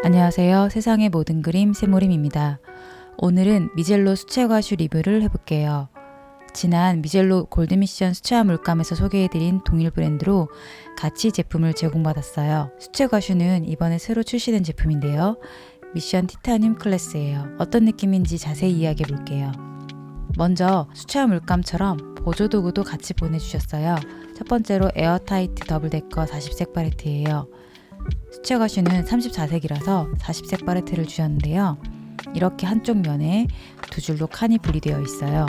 안녕하세요. 세상의 모든 그림 세모림입니다. 오늘은 미젤로 수채과슈 리뷰를 해볼게요. 지난 미젤로 골드미션 수채화 물감에서 소개해드린 동일 브랜드로 같이 제품을 제공받았어요. 수채과슈는 이번에 새로 출시된 제품인데요. 미션 티타늄 클래스예요. 어떤 느낌인지 자세히 이야기해볼게요. 먼저 수채화 물감처럼 보조도구도 같이 보내주셨어요. 첫 번째로 에어타이트 더블데커 40색 팔레트예요. 수채과슈는 34색이라서 40색 팔레트를 주셨는데요. 이렇게 한쪽 면에 두 줄로 칸이 분리되어 있어요.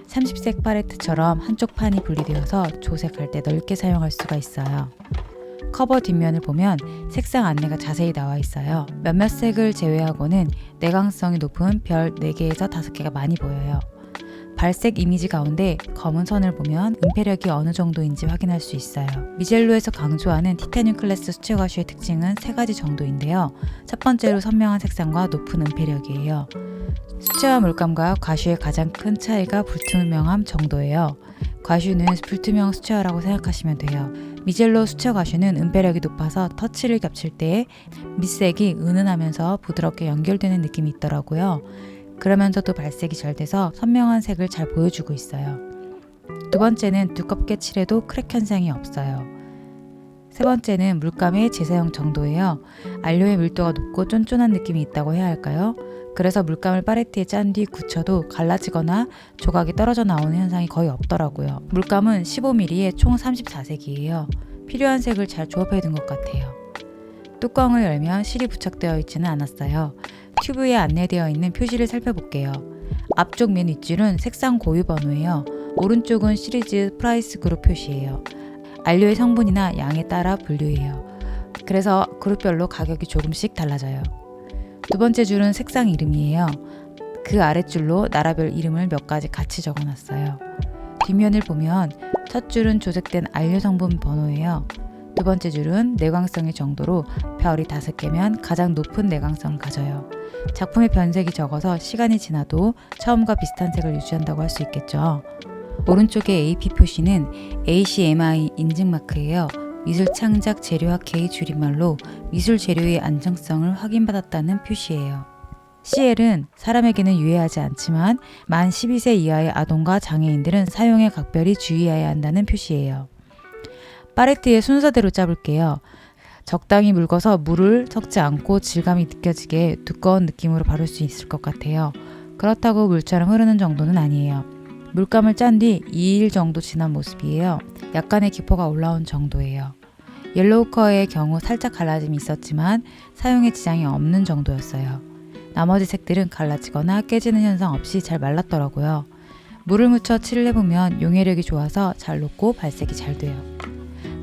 30색 팔레트처럼 한쪽 판이 분리되어서 조색할 때 넓게 사용할 수가 있어요. 커버 뒷면을 보면 색상 안내가 자세히 나와 있어요. 몇몇 색을 제외하고는 내광성이 높은 별 4개에서 5개가 많이 보여요. 발색 이미지 가운데 검은 선을 보면 은폐력이 어느 정도인지 확인할 수 있어요. 미젤로에서 강조하는 티타늄 클래스 수채과슈의 특징은 3가지 정도인데요. 첫 번째로 선명한 색상과 높은 은폐력이에요. 수채화 물감과 과슈의 가장 큰 차이가 불투명함 정도예요. 과슈는 불투명 수채화라고 생각하시면 돼요. 미젤로 수채과슈는 은폐력이 높아서 터치를 겹칠 때 밑색이 은은하면서 부드럽게 연결되는 느낌이 있더라고요. 그러면서도 발색이 잘 돼서 선명한 색을 잘 보여주고 있어요. 두 번째는 두껍게 칠해도 크랙 현상이 없어요. 세 번째는 물감의 재사용 정도예요. 안료의 밀도가 높고 쫀쫀한 느낌이 있다고 해야 할까요? 그래서 물감을 팔레트에 짠 뒤 굳혀도 갈라지거나 조각이 떨어져 나오는 현상이 거의 없더라고요. 물감은 15mm에 총 34색이에요. 필요한 색을 잘 조합해 둔 것 같아요. 뚜껑을 열면 실이 부착되어 있지는 않았어요. 튜브에 안내되어 있는 표시를 살펴볼게요. 앞쪽 맨 윗줄은 색상 고유 번호예요. 오른쪽은 시리즈 프라이스 그룹 표시예요. 안료의 성분이나 양에 따라 분류해요. 그래서 그룹별로 가격이 조금씩 달라져요. 두 번째 줄은 색상 이름이에요. 그 아랫줄로 나라별 이름을 몇 가지 같이 적어놨어요. 뒷면을 보면 첫 줄은 조색된 안료 성분 번호예요. 두 번째 줄은 내광성의 정도로 별이 5개면 가장 높은 내광성을 가져요. 작품의 변색이 적어서 시간이 지나도 처음과 비슷한 색을 유지한다고 할 수 있겠죠. 오른쪽의 AP 표시는 ACMI 인증 마크예요. 미술 창작 재료학 K 줄임말로 미술 재료의 안정성을 확인받았다는 표시예요. CL은 사람에게는 유해하지 않지만 만 12세 이하의 아동과 장애인들은 사용에 각별히 주의해야 한다는 표시예요. 팔레트의 순서대로 짜볼게요. 적당히 묽어서 물을 섞지 않고 질감이 느껴지게 두꺼운 느낌으로 바를 수 있을 것 같아요. 그렇다고 물처럼 흐르는 정도는 아니에요. 물감을 짠 뒤 2일 정도 지난 모습이에요. 약간의 기포가 올라온 정도예요. 옐로우커의 경우 살짝 갈라짐이 있었지만 사용에 지장이 없는 정도였어요. 나머지 색들은 갈라지거나 깨지는 현상 없이 잘 말랐더라고요. 물을 묻혀 칠을 해보면 용해력이 좋아서 잘 녹고 발색이 잘 돼요.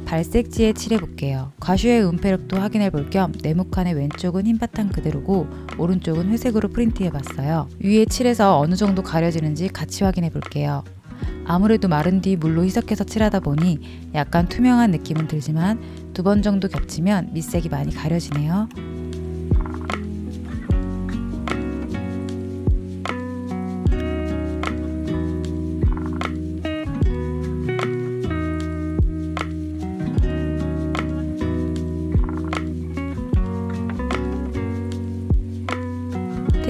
발색지에 칠해볼게요. 과슈의 은폐력도 확인해볼 겸 네모칸의 왼쪽은 흰 바탕 그대로고 오른쪽은 회색으로 프린트해봤어요. 위에 칠해서 어느 정도 가려지는지 같이 확인해볼게요. 아무래도 마른 뒤 물로 희석해서 칠하다 보니 약간 투명한 느낌은 들지만 2번 정도 겹치면 밑색이 많이 가려지네요.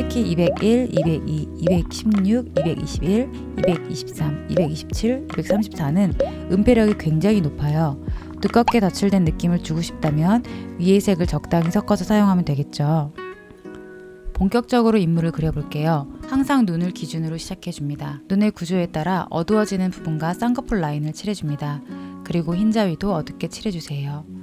특히 201, 202, 216, 221, 223, 227, 234는 은폐력이 굉장히 높아요. 두껍게 덧칠된 느낌을 주고 싶다면 위의 색을 적당히 섞어서 사용하면 되겠죠. 본격적으로 인물을 그려볼게요. 항상 눈을 기준으로 시작해줍니다. 눈의 구조에 따라 어두워지는 부분과 쌍꺼풀 라인을 칠해줍니다. 그리고 흰자 위도 어둡게 칠해주세요.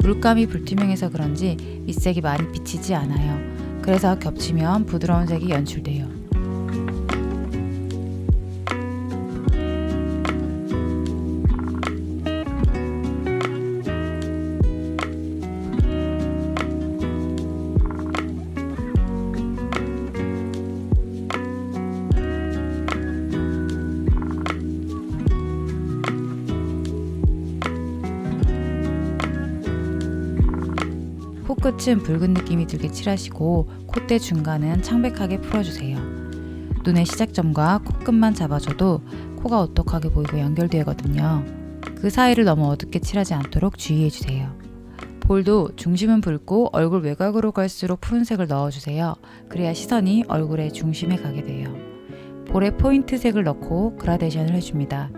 물감이 불투명해서 그런지 밑색이 많이 비치지 않아요. 그래서 겹치면 부드러운 색이 연출돼요. 코끝은 붉은 느낌이 들게 칠하시고 콧대 중간은 창백하게 풀어주세요. 눈의 시작점과 코끝만 잡아줘도 코가 오똑하게 보이고 연결되거든요. 그 사이를 너무 어둡게 칠하지 않도록 주의해주세요. 볼도 중심은 붉고 얼굴 외곽으로 갈수록 푸른색을 넣어주세요. 그래야 시선이 얼굴의 중심에 가게 돼요. 볼에 포인트색을 넣고 그라데이션을 해줍니다.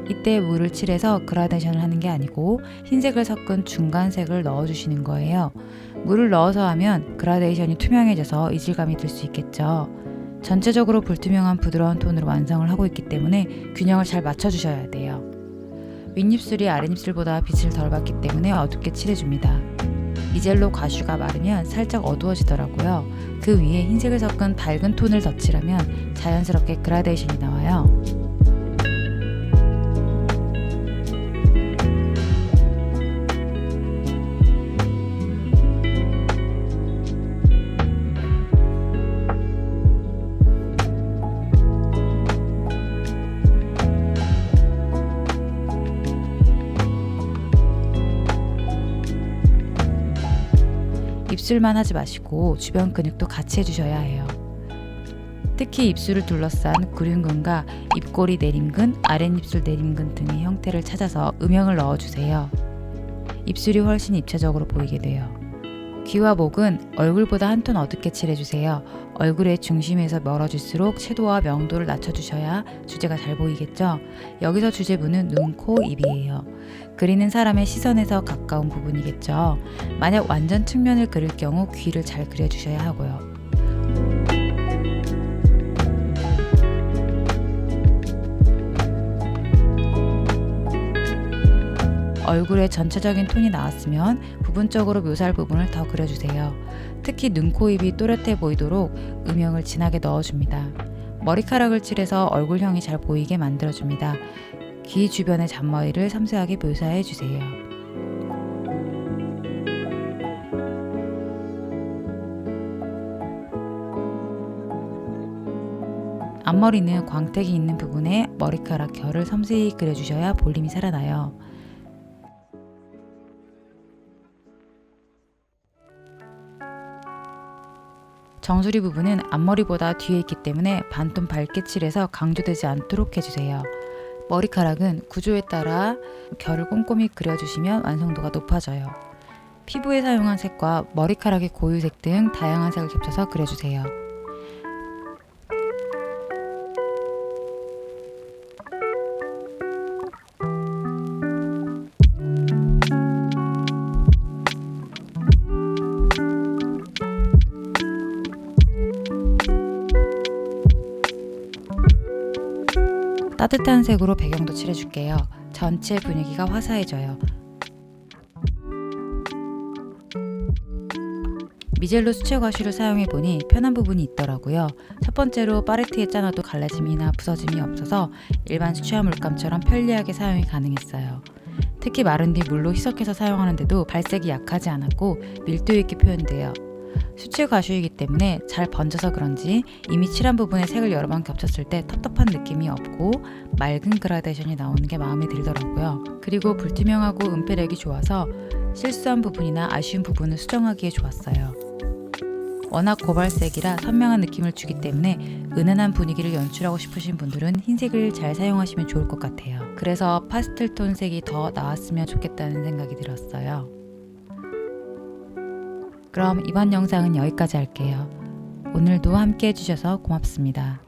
이때 물을 칠해서 그라데이션을 하는 게 아니고 흰색을 섞은 중간색을 넣어주시는 거예요. 물을 넣어서 하면 그라데이션이 투명해져서 이질감이 들 수 있겠죠. 전체적으로 불투명한 부드러운 톤으로 완성을 하고 있기 때문에 균형을 잘 맞춰주셔야 돼요. 윗입술이 아랫입술보다 빛을 덜 받기 때문에 어둡게 칠해줍니다. 미젤로 가슈가 마르면 살짝 어두워지더라고요. 그 위에 흰색을 섞은 밝은 톤을 덧칠하면 자연스럽게 그라데이션이 나와요. 입술만 하지 마시고 주변 근육도 같이 해주셔야 해요. 특히 입술을 둘러싼 구륜근과 입꼬리 내림근, 아랫입술 내림근 등의 형태를 찾아서 음영을 넣어주세요. 입술이 훨씬 입체적으로 보이게 돼요. 귀와 목은 얼굴보다 한 톤 어둡게 칠해주세요. 얼굴의 중심에서 멀어질수록 채도와 명도를 낮춰주셔야 주제가 잘 보이겠죠? 여기서 주제부는 눈, 코, 입이에요. 그리는 사람의 시선에서 가까운 부분이겠죠. 만약 완전 측면을 그릴 경우 귀를 잘 그려주셔야 하고요. 얼굴의 전체적인 톤이 나왔으면 부분적으로 묘사할 부분을 더 그려주세요. 특히 눈, 코, 입이 또렷해 보이도록 음영을 진하게 넣어줍니다. 머리카락을 칠해서 얼굴형이 잘 보이게 만들어줍니다. 귀 주변의 잔머리를 섬세하게 묘사해주세요. 앞머리는 광택이 있는 부분에 머리카락 결을 섬세히 그려주셔야 볼륨이 살아나요. 정수리 부분은 앞머리보다 뒤에 있기 때문에 반톤 밝게 칠해서 강조되지 않도록 해주세요. 머리카락은 구조에 따라 결을 꼼꼼히 그려주시면 완성도가 높아져요. 피부에 사용한 색과 머리카락의 고유색 등 다양한 색을 겹쳐서 그려주세요. 따뜻한 색으로 배경도 칠해줄게요. 전체 분위기가 화사해져요. 미젤로 수채화 가쉬를 사용해보니 편한 부분이 있더라고요. 첫 번째로 팔레트에 짜놔도 갈라짐이나 부서짐이 없어서 일반 수채화 물감처럼 편리하게 사용이 가능했어요. 특히 마른 뒤 물로 희석해서 사용하는데도 발색이 약하지 않았고 밀도 있게 표현돼요. 수채 가쉬이기 때문에 잘 번져서 그런지 이미 칠한 부분에 색을 여러 번 겹쳤을 때 텁텁한 느낌이 없고 맑은 그라데이션이 나오는 게 마음에 들더라고요. 그리고 불투명하고 은폐력이 좋아서 실수한 부분이나 아쉬운 부분을 수정하기에 좋았어요. 워낙 고발색이라 선명한 느낌을 주기 때문에 은은한 분위기를 연출하고 싶으신 분들은 흰색을 잘 사용하시면 좋을 것 같아요. 그래서 파스텔 톤 색이 더 나왔으면 좋겠다는 생각이 들었어요. 그럼 이번 영상은 여기까지 할게요. 오늘도 함께 해주셔서 고맙습니다.